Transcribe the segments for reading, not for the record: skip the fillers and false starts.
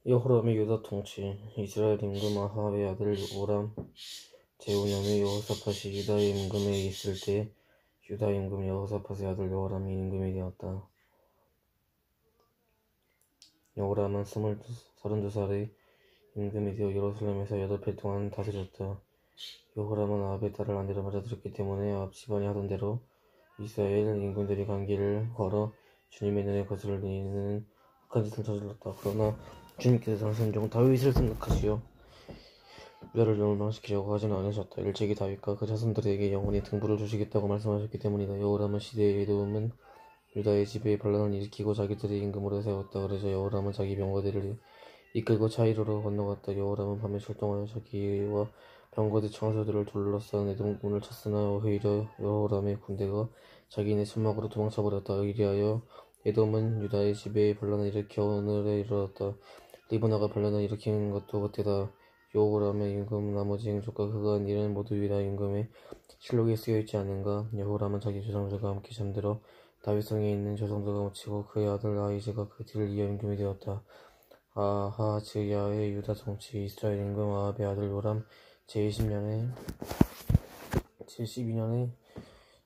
여호람의 유다 통치. 이스라엘 임금 아합의 아들 요람 제5년에 여호사밧이 유다의 임금에 있을 때 유다 임금 여호사밧의 아들 여호람이 임금이 되었다. 여호람은 32살의 임금이 되어 예루살렘에서 8해 동안 다스렸다. 여호람은 아합의 딸을 아내로 맞아들였기 때문에 아합 집안이 하던 대로 이스라엘 임금들이 관계를 걸어 주님의 눈에 거슬리는 악한 짓을 저질렀다. 그러나 주님께서 당신 종 다윗을 생각하시어 유다를 멸망시키려고 하지는 않으셨다. 일찍이 다윗과 그 자손들에게 영원히 등불을 주시겠다고 말씀하셨기 때문이다. 여호람은 시대의 에돔은 유다의 집에 반란을 일으키고 자기들의 임금으로 세웠다. 그래서 여호람은 자기 병거들을 이끌고 차이로로 건너갔다. 여호람은 밤에 출동하여 자기와 병거대 청소들을 둘러싼 에돔군을 쳤으나 오히려 여호람의 군대가 자기네 천막으로 도망쳐버렸다. 이리하여 에돔은 유다의 집에 반란을 일으켜 오늘에 이르렀다. 리브나가 반란을 일으킨 것도 그때다. 여호람의 임금 나머지 행적과 그가 한 일은 모두 유다 임금의 실록에 쓰여있지 않은가. 여호람은 자기 조상들과 함께 잠들어 다윗성에 있는 조상들과 묻히고 그의 아들 아이즈가 그 뒤를 이어 임금이 되었다. 아하즈야의 유다 정치. 이스라엘 임금 아합의 아들 요람 제12년에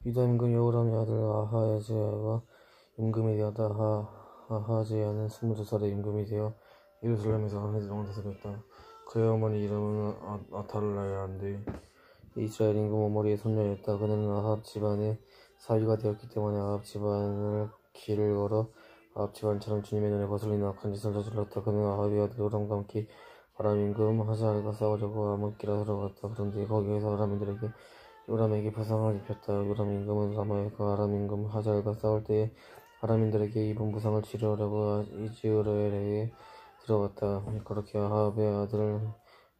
유다 임금 여호람의 아들 아하즈야가 임금이 되었다. 아하즈야는 22살에 임금이 되어 예루살렘에서 한 해 동안 다스렸다. 그의 어머니 이름은 아탈라야인데 이스라엘 임금 오므리의 손녀였다. 그는 아합 집안의 사위가 되었기 때문에 아합 집안을 길을 걸어 아합 집안처럼 주님의 눈에 거슬리는 악한 짓을 저질렀다. 그는 아합의 아들 요람과 함께 아람 임금 하자엘과 싸우려고 아뭇길에 들어갔다. 그런데 거기에서 아람인들에게 요람에게 부상을 입혔다. 요람 임금은 라마에서 아람 임금 하자엘과 싸울 때에 아람인들에게 입은 부상을 치료하려고 이즈라엘에 들어갔다. 그렇게 아합의 아들을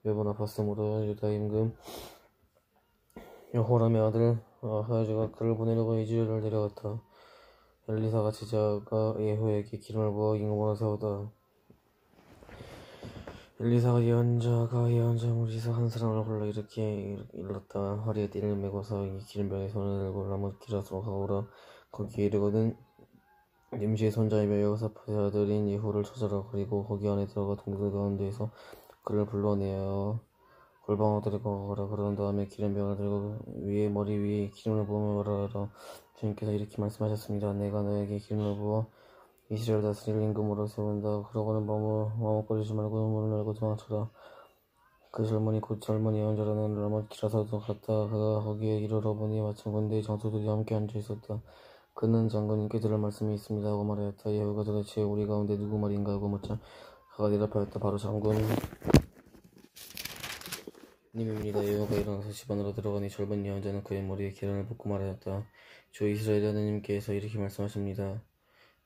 매번 아팠으므로 유다 임금 여호람의 아들 아하즈가 그를 보내려고 이즈라엘을 데려갔다. 엘리사가 제자가 예후에게 기름을 부어 임금으로 세웠다. 엘리사가 예언자 무리에서 한 사람을 불러 이렇게 일렀다. 허리에 띠를 메고서 이 기름병에 손을 들고 라못기라스로 가오라. 거기에 이르거든 nim시의 손자이며 여호사밧의 아들인 예후를 찾아라. 그리고 거기 안에 들어가 동들 가운데에서 그를 불러내어 골방으로 데리고 가라. 그런 다음에 기름병을 들고 머리 위에 기름을 부으며 말하라. 주님께서 이렇게 말씀하셨습니다. 내가 너에게 기름을 부어 이스라엘 다스릴 임금으로 세운다. 그러고는 머뭇거리지 말고 문을 열고 도망쳐라. 그 젊은이 곧 젊은 예언자라는 라못기라사도 갔다. 그가 거기에 이르러 보니 마침 군대의 장수들이 함께 앉아 있었다. 그는 장군님께 들을 말씀이 있습니다 하고 말하였다. 예후가 도대체 우리 가운데 누구 말인가 하고 묻자 그가 대답하였다. 바로 장군님입니다. 예후가 일어나서 집 안으로 들어가니 젊은 예언자는 그의 머리에 기름을 붓고 말하였다. 주 이스라엘 하나님께서 이렇게 말씀하십니다.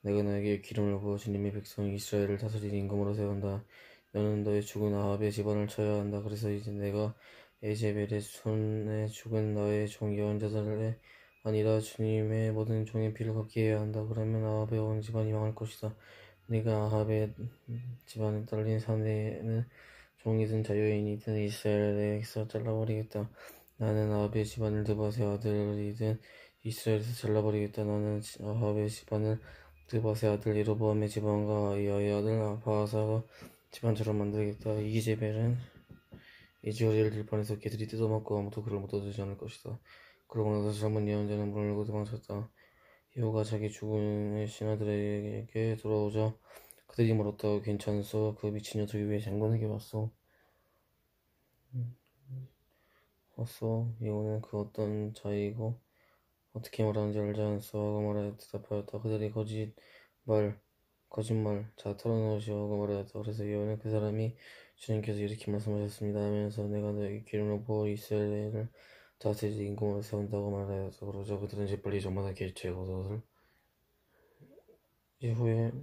내가 너에게 기름을 부어 주님의 백성 이스라엘을 다스릴 임금으로 세운다. 너는 너의 죽은 아합의 집안을 쳐야 한다. 그래서 이제 내가 에제벨의 손에 죽은 너의 종 예언자들의 아니라 주님의 모든 종의 피를 걷게 해야 한다. 그러면 아합의 온 집안이 망할 것이다. 네가 아합의 집안에 딸린 사내는 종이든 자유인이든 이스라엘에서 잘라버리겠다. 나는 아합의 집안을 느밧의 아들이든 이스라엘에서 잘라버리겠다. 나는 아합의 집안을 느밧의 아들 예로보암의 집안과 아이야의 아들 바하사가 집안처럼 만들겠다. 이제벨은 이즈라엘 들판에서 개들이 뜯어먹고 아무도 그를 못 얻지 않을 것이다. 그러고 나서 젊은 예언자는 문을 열고 도망쳤다. 예후가 자기 죽은 신하들에게 돌아오자 그들이 물었다. 괜찮소? 그 미친 녀석이 왜 장군에게 왔소? 예후는 그 어떤 자이고 어떻게 말하는지 알지 않소? 하고 말하여 대답하였다. 그들이 거짓말, 자 털어놓으시오 하고 말하였다. 그래서 예후는 그 사람이 주님께서 이렇게 말씀하셨습니다 하면서 내가 너에게 기름을 부어 이스라엘을 다스릴 임금으로 세운다고 말하였다. 그러자 그들은 재빨리 저마다 개체 겉옷을 예후의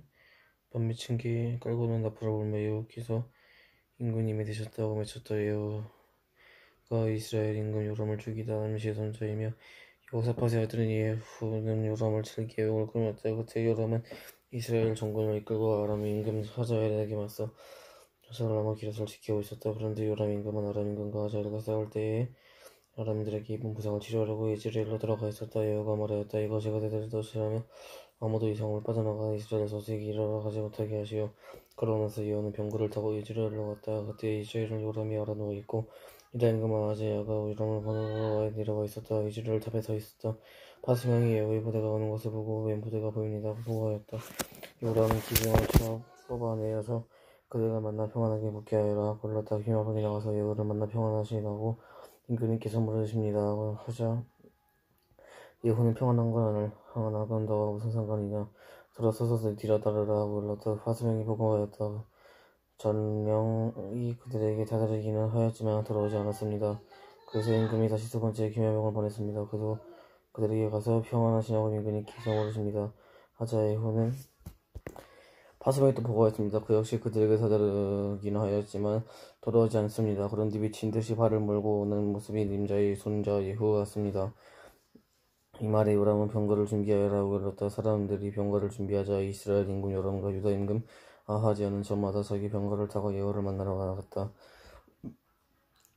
밤미친기 깔고는 나팔을 불며 예후께서 임금님이 되셨다고 외쳤다. 예후가 이스라엘 임금 요람을 죽이다. nim시의 손자이며 여호사밧의 아들인 예후는 요람을 칠 계획을 꾸몄다. 그때 요람은 이스라엘 정권을 이끌고 아람 임금 하자엘에게 맞서 라마기라스를 지키고 있었다. 그런데 요람 임금은 아람 임금과 하자엘과 싸울 때에 아람인들에게 입은 부상을 치료하려고 이즈라엘로 들어가 있었다. 예후가 말하였다. 이거 제가 되돌리시라면 아무도 이 성을 빠져나가 이스라엘 소식이 일어나가지 못하게 하시오. 그러면서 예후는 병거를 타고 이즈라엘로 갔다. 그때 이스라엘은 요람이 알아누워 있고 유다 임금 아하지야가 요람을 보내러 내려와 있었다. 이즈라엘 탑에 서 있었다. 파수명이 예후의 부대가 오는 것을 보고 웬 부대가 보입니다. 보고하였다. 요람은 기병을 뽑아내어서 그들과 만나 평안하게 묵게 하여라. 골랐다. 휘마분이 나가서 예후를 만나 평안하시라고 임금님께서 물으십니다. 하자 예후는 평안한 건 너와 무슨 상관이냐. 돌아서서 뒤로 따르라 하고 일렀다. 파수명이 보고하였다. 전령이 그들에게 다다르기는 하였지만 돌아오지 않았습니다. 그래서 임금이 다시 두 번째 기묘병을 보냈습니다. 그도 그들에게 가서 평안하시냐고 임금님께서 물으십니다. 하자 예후는 파수명이 또 보고하였습니다. 그 역시 그들에게 다다르기는 하였지만 돌아오지 않습니다. 그런 뒤 미친 듯이 발을 몰고 오는 모습이 님자의 손자 예후 같습니다. 이 말에 요람은 병거를 준비하여라고 일렀다. 사람들이 병거를 준비하자 이스라엘 임금 요람과 유다 임금 아하지야는 저마다 자기 병거를 타고 예후를 만나러 나갔다.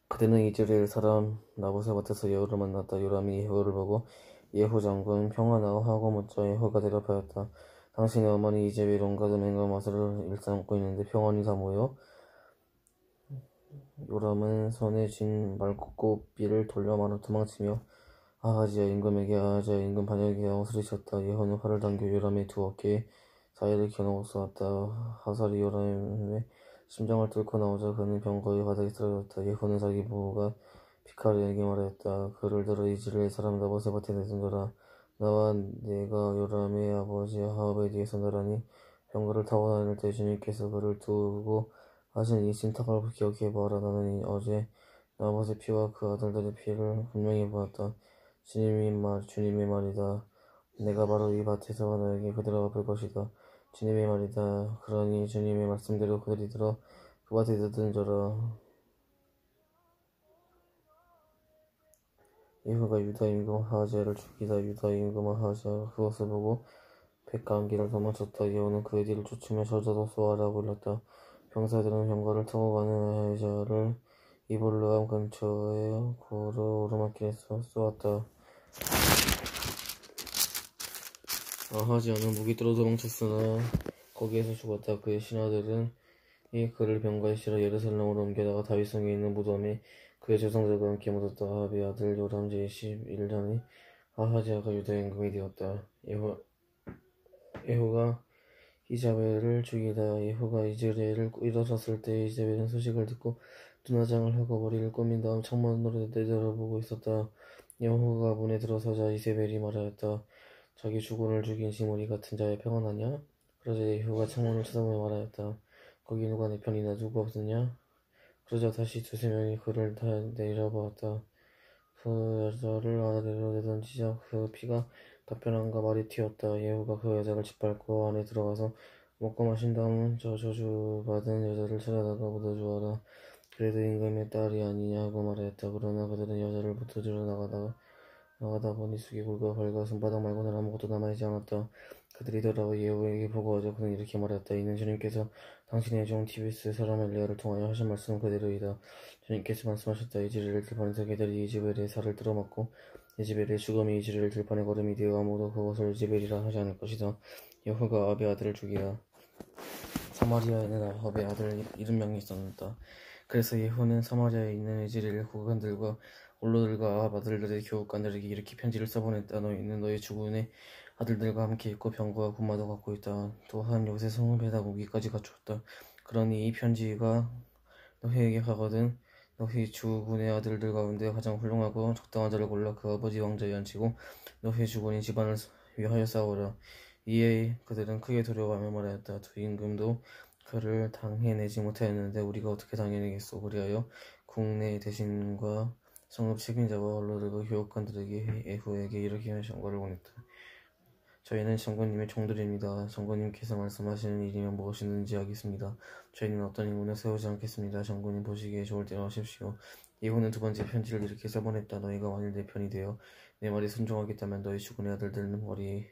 그때는 이즈라엘 사람 나보셋밭에서 예후를 만났다. 요람이 예후를 보고 예후 장군 평안하오 하고 묻자 예후가 대답하였다. 당신의 어머니 이제벨 온갖 음행과 마술을 일삼고 있는데 평안이 사모요? 요람은 손에 쥔 말굽비를 돌려 마로 도망치며 아하지야 임금에게 아하지야 임금 반역에 옷을 쳤다. 예후는 활을 당겨 요람의 두 어깨에 사이를 겨누고 쏘았다. 화살이 요람의 심장을 뚫고 나오자 그는 병거의 바닥에 쓰러졌다. 예후는 자기 부하 피카르에게 말하였다. 그를 들어 이즈라엘 사람 나보셋밭에 내던져라. 나와 내가 요람의 아버지 아합에 대해서 나라니 병거를 타고 다닐 때 주님께서 그를 두고 하신 이 신탁을 기억해보아라. 나는 어제 나보셋 피와 그 아들들의 피를 분명히 보았다. 주님의 말이다. 내가 바로 이 밭에서 너에게 그들을 갚을 것이다. 주님의 말이다. 그러니 주님의 말씀대로 그들이 들어 그 밭에 내던져라. 예후가 유다 임금 아하지야를 죽이다. 유다 임금 아하지야가 그것을 보고 백과 함기를 도망쳤다. 예후는 그의 뒤를 쫓으며 저자도 쏘아라고 일렀다. 병사들은 병거를 타고 가는 아하지야를 이볼르암 근처의 고르 오르막길에서 쏘았다. 아하지야는 목이 떨어 도망쳤으나 거기에서 죽었다. 그의 신하들은 그를 병거에 실어 예루살렘으로 옮겨다가 다윗성에 있는 무덤에 그의 조상들과 함께 묻었다. 아합의 아들 요람 제11년에 아하지야가 유다 임금이 되었다. 예후가 이자벨을 죽이다. 예후가 이즈라엘을 일어섰을 때 이자벨은 소식을 듣고 눈화장을 하고 머리를 꾸민 다음 창문으로 내려다보고 있었다. 예후가 문에 들어서자 이세벨이 말하였다. 자기 주군을 죽인 시므리 같은 자여 평안하냐? 그러자 예후가 창문을 쳐다보며 말하였다. 거기 누가 내 편이나 누구 없느냐? 그러자 다시 두세 명이 그를 다 내려보았다. 그 여자를 아래로 내던지자 그 피가 답변함과 말이 튀었다. 예후가 그 여자를 짓밟고 안에 들어가서 먹고 마신 다음 저 저주받은 여자를 찾아다가 묻어주어라. 그래도 임금의 딸이 아니냐고 말하였다. 그러나 그들은 여자를 묻어주러 나가다 보니 쑥이 굵어 벌과 손바닥 말고는 아무것도 남아있지 않았다. 그들이 돌아와 예후에게 보고하자 그는 이렇게 말했다. 이는 주님께서 당신의 종 디비스 사람 엘리야를 통하여 하신 말씀은 그대로이다. 주님께서 말씀하셨다. 이즈라엘 들판에서 개들이 이즈벨의 살을 뜯어먹고 이즈벨의 죽음이 이즈라엘 들판에 거름이 되어 아무도 그것을 이즈벨이라 하지 않을 것이다. 예후가 아합의 아들을 죽이다. 사마리아에는 아합의 아들 70명이 있었다. 그래서 예후는 사마리아에 있는 이즈라엘 구간들과 원로들과 아합 아들들의 교육관들에게 이렇게 편지를 써보냈다. 너희는 너희 주군의 아들들과 함께 있고 병거와 군마도 갖고 있다. 또한 요새 성읍에다 무기까지 갖추었다. 그러니 이 편지가 너희에게 가거든 너희 주군의 아들들 가운데 가장 훌륭하고 적당한 자를 골라 그 아버지 왕자에 앉히고 너희 주군의 집안을 위하여 싸우라. 이에 그들은 크게 두려워하며 말하였다. 두 임금도 그를 당해내지 못하였는데 우리가 어떻게 당해내겠소. 그리하여 국내 대신과 성읍 책임자와 원로들과 교육관들에게 예후에게 이렇게 전과를 보냈다. 저희는 장군님의 종들입니다. 장군님께서 말씀하시는 일이면 무엇이든지 하겠습니다. 저희는 어떤 임무는 세우지 않겠습니다. 장군님 보시기에 좋을 대로 하십시오. 예후는 두 번째 편지를 이렇게 써보냈다. 너희가 만일 내 편이 되어 내 말에 순종하겠다면 너희 주군의 아들들은 머리를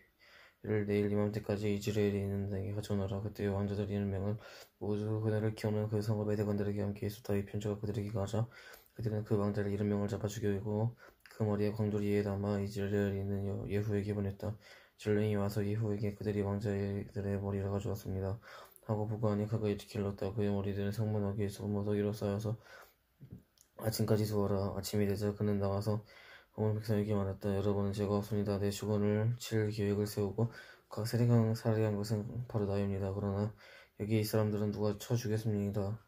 내일 이맘때까지 이즈라엘에 있는 데에 가져오너라. 그때 왕자들 70명은 모두 그들을 키우는 그 성읍의 대관들에게 함께 있었다. 이 편지가 그들에게 가자 그들은 그 왕자를 70명을 잡아 죽이고 그 머리에 광돌이에 담아 이즈라엘에 있는 예후에게 보냈다. 전령이 와서 예후에게 그들이 왕자들의 머리를 가져왔습니다. 하고 보고하니 그가 일찍 일렀다. 그의 머리들은 성문어귀에서 무더기로 쌓여서 아침까지 두어라. 아침이 되자 그는 나와서 온 백성에게 말했다. 여러분은 제가 없습니다. 내 주권을 칠 계획을 세우고 각 세례강 살해한 것은 바로 나입니다. 그러나 여기 이 사람들은 누가 쳐 죽였습니까?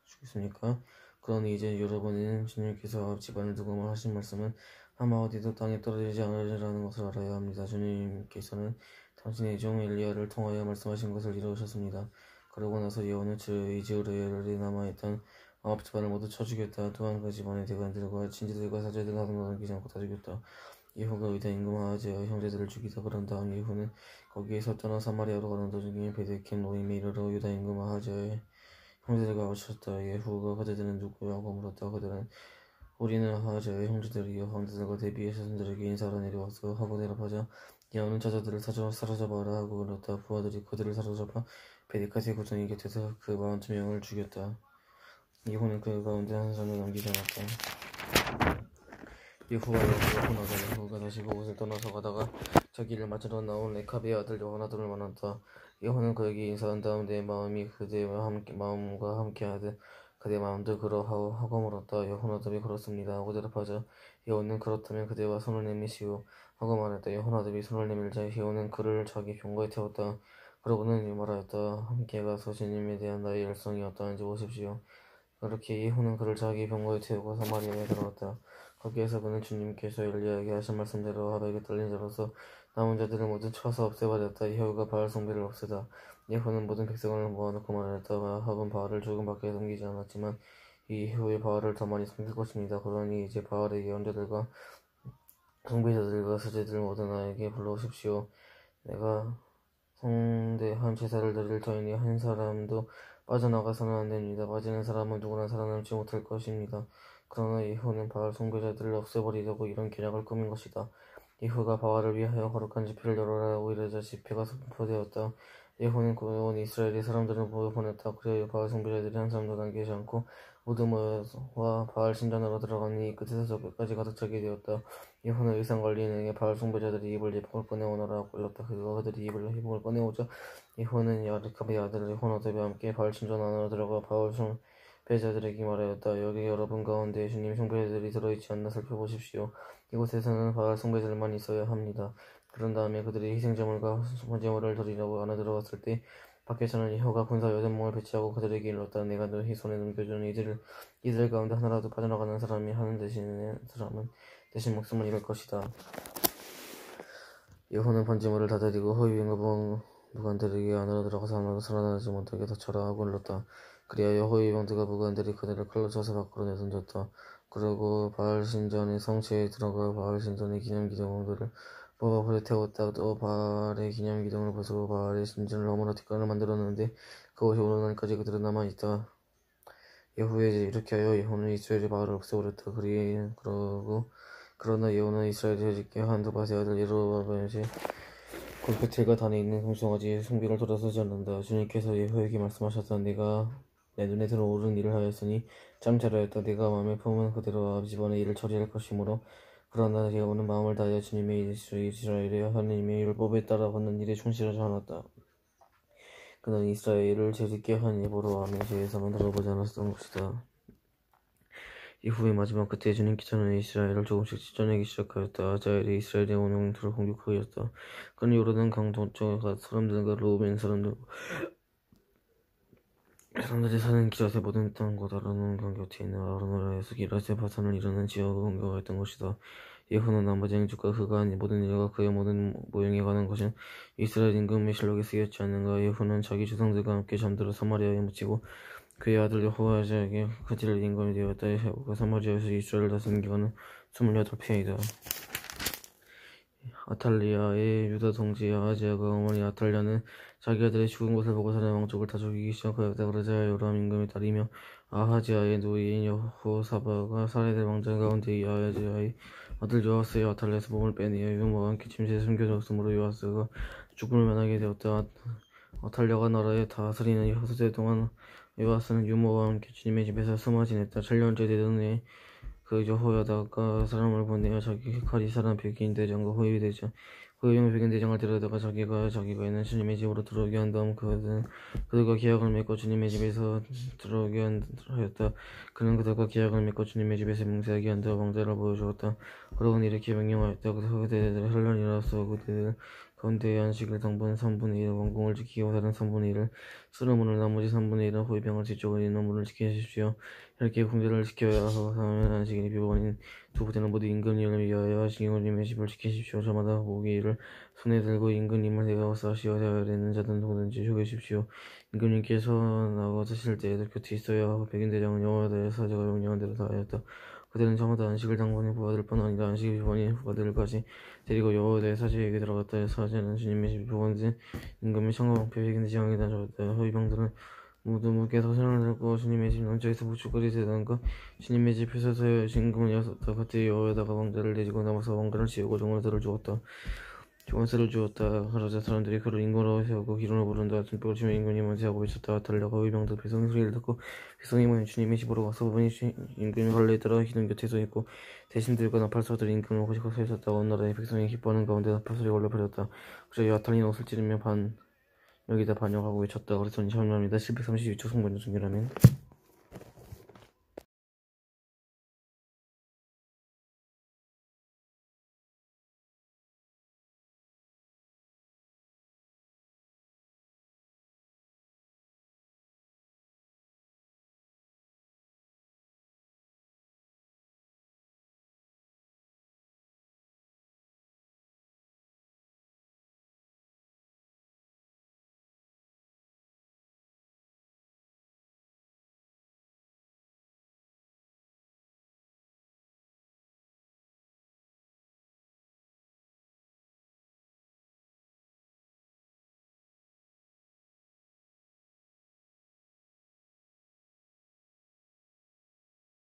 그러니 이제 여러분은 주님께서 집안을 두고 하신 말씀은 아마 어디도 땅에 떨어지지 않으리라는 것을 알아야 합니다. 주님께서는 당신의 종 엘리야를 통하여 말씀하신 것을 이루셨습니다. 그러고 나서 여호와는 이즈라엘에 남아있던 9집안을 모두 쳐 죽였다. 또한 그 집안의 대관들과 친지들과 사제들 하던 남기지 않고 다 죽였다. 예후가 의다 임금 아하즈의 형제들을 죽이다. 그런 다음 예후는 거기에서 떠나 사마리아로 가는 도중에 베데킨 노임에 이르러 유다 임금 아하즈의 형제들과 맞췄다. 예후가 그들은 누구냐고 물었다. 그들은 우리는 아하즈의 형제들이여 황제들과 대비의 자손들에게 인사하러 내려와서 하고 대답하자. 예후는 저자들을 사로잡아라 하고 그랬다. 부하들이 그들을 사로잡아 베데카스의 구덩이 곁에서 그 42명을 죽였다. 예후는 그 가운데 한 사람을 남기지 않았다. 예후가 다시 그곳을 떠나서 가다가 자기를 맞으러 나온 레카비의 아들 요하나답을 만났다. 예후는 그에게 인사한 다음 내 마음이 마음과 함께하듯 그대 마음도 그러하오 하고 물었다. 요하나답이 그렇습니다 하고 대답하자. 예후는 그렇다면 그대와 손을 내미시오 하고 말했다. 요하나답이 손을 내밀자 예후는 그를 자기 병거에 태웠다. 그러고는 말하였다. 함께 가서 주님에 대한 나의 열성이 어떠한지 보십시오. 그렇게 예후는 그를 자기 병거에 태우고 사마리아에 들어갔다. 거기에서 그는 주님께서 엘리야에게 하신 말씀대로 하백에 떨린 자로서 남은 자들을 모두 쳐서 없애버렸다. 예후가 바알 숭배를 없애다. 예후는 모든 백성을 모아놓고 말하였다. 아합은 바알을 조금밖에 섬기지 않았지만 이후에 바알을 더 많이 섬길 것입니다. 그러니 이제 바알의 예언자들과 숭배자들과 사제들 모두 나에게 불러오십시오. 내가 성대한 제사를 드릴 터이니 한 사람도 빠져나가서는 안 됩니다. 빠지는 사람은 누구나 살아남지 못할 것입니다. 그러나 예후는 바알 숭배자들을 없애버리려고 이런 계략을 꾸민 것이다. 예후가 바알을 위하여 거룩한 집회를 열어라고 이르자 집회가 선포되었다. 예후는 온 이스라엘의 사람들을 보냈다. 그리하여 바알 숭배자들이 한 사람도 남기지 않고 모두 모여와 바알 신전으로 들어가니 끝에서 저 끝까지 가득 차게 되었다. 예후는 의상관리인에게 바알 숭배자들이 입을 예복을 꺼내오너라고 일렀다. 그들이 입을 예복을 꺼내오자 예후는 레카비의 아들 요하나답과 함께 바알 신전 안으로 들어가 바알 숭배자들에게 말하였다. 여기 여러분 가운데 주님 숭배자들이 들어있지 않나 살펴보십시오. 이곳에서는 바알 숭배자들만 있어야 합니다. 그런 다음에 그들이 희생제물과 번제물을 드리려고 안에 들어갔을 때 밖에서는 예후가 군사 8명을 배치하고 그들에게 일렀다. 내가 너희 손에 넘겨준 이들 가운데 하나라도 빠져나가는 사람이 하는 대신 목숨을 잃을 것이다. 예후는 번제물을 다 드리고 호위병과 무관들에게 안으로 들어가서 하나도 살아나지 못하게 덮쳐라 하고 일렀다. 그리하여 호위병들과 무관들이 그들을 칼로 쳐서 밖으로 내던졌다. 그리고 바알 신전의 성체에 들어가 바알 신전의 기념기둥들을 뽑아 불에 태웠다. 또 바알의 기념기둥을 부수고 바알의 신전을 허물어 뒷간을 만들었는데 그곳이 오늘날까지 그대로 남아있다. 예후에 이렇게 하여 예후는 이스라엘의 바알을 없애버렸다. 그러나 예후는 이스라엘의 해집게 한 드밧의 아들 예로보암의 곧 베텔과 단에 있는 금송아지의 숭배를 돌아서지 않는다. 주님께서 예후에게 말씀하셨다. 내가 내 눈에 들어오른 일을 하였으니 참 잘하였다. 네가 마음에 품은 그대로 아버지 집안의 일을 처리할 것이므로 그러나 예후는 마음을 다하여 주님의 이스라엘의 하나님의 율법에 따라 받는 일에 충실하지 않았다. 그는 이스라엘을 죄짓게 한 예로보암의 죄에서만 돌아보지 않았던 것이다. 이후의 마지막 끝에 주님께서는 이스라엘을 조금씩 찢어내기 시작하였다. 아자엘이 이스라엘의 원형들을 공격하게 했다. 그는 요르단 강 동쪽의 사람들과 루벤 사람들이 사는 기라세 모든 땅과 다른 강 곁에 있는 아라노라에서 기라세 바산을 이루는 지역을 공격하였던 것이다. 예후는 나머지 행적과 그가 한 모든 일과 그의 모든 모형에 관한 것은 이스라엘 임금의 실록에 쓰였지 않는가. 예후는 자기 조상들과 함께 잠들어 사마리아에 묻히고 그의 아들 여호아하즈에게 그들을 임금이 되었다. 예후가 사마리아에서 이스라엘을 다스린 기간은 28편이다. 아탈리아의 유다 동지 아하지야가 어머니 아탈리아는 자기 아들의 죽은 것을 보고 사는 왕족을 다 죽이기 시작하였다. 그러자 요람 임금의 딸이며 아하지야의 노예인 여호사바가 살해될 왕자 가운데 아하지야의 아들 요아스의 아탈리아에서 몸을 빼내어 유모와 함께 침실에 숨겨졌으므로 요아스가 죽음을 면하게 되었다. 아탈리아가 나라에 다스리는 6세 동안 요아스는 유모와 함께 주님의 집에서 숨어 지냈다. 7년째 되던 해에 그 여호야다가 사람을 보내어 자기 칼이 사람 백인 대장과 호위대장 그 의병이 백인 대장을 데려다가 자기가 있는 주님의 집으로 들어오게 한 다음 그들과 계약을 맺고 주님의 집에서 들어오게 하였다. 그는 그들과 계약을 맺고 주님의 집에서 맹세하게 한 다음 왕자를 보여주었다. 그러고 이렇게 명령하였다. 그들의 환란이라서 그들 가운데 안식일 당분 3분의 1 왕궁을 지키고 다른 3분의 1을 쓰러무는 나머지 3분의 1은 호위병을 뒤쪽에 있는 문을 지키십시오. 이렇게 궁전을 지켜야 하고 사면 안식일이 비번인 두 부대는 모두 임금님을 위하여 하시기님의 집을 지키십시오. 저마다 고기를 손에 들고 임금님을 대하여 싸시어 되어야 되는 자든 누구든지 죽이십시오. 임금님께서 나가실 때에도 곁에 있어야 하고 백인 대장은 여호와의 사제가 명령한 대로 다 하였다. 그들은 저마다 안식을 당번에 부하들 뿐 아니라 안식일 비번인 부하들까지 데리고 여호와의 사제에게 들어갔다. 사제는 주님의 집 부번인 임금의 청가방패 백인 대장에다 줬다. 호위병들은 모두 무게서 손을 들고 주님의 집 남쪽에서 북쪽까지 대단과 주님의 집 표서서에 임금을 여섰다. 그때 여호와다가 왕자를 내지고 남아서 왕관을 씌우고 종원들을 주었다. 그러자 사람들이 그를 임금으로 세우고 기름을 부른다. 등불을 치며 임금님을 세우고 외쳤다. 달려가 의병들 백성의 소리를 듣고 백성이 모인 주님의 집으로 가서 보니 임금이 관례에 따라 기둥 곁에 서 있고 대신들과 나팔소들이 임금을 호시고 서 있었다. 온 나라의 백성이 기뻐하는 가운데 나팔소리가 울려 퍼졌다. 그래서 야탈이 옷을 찌르며 여기다 반역하고 외쳤다. 그랬더니 참여합니다. 732쪽 성문의 중이라면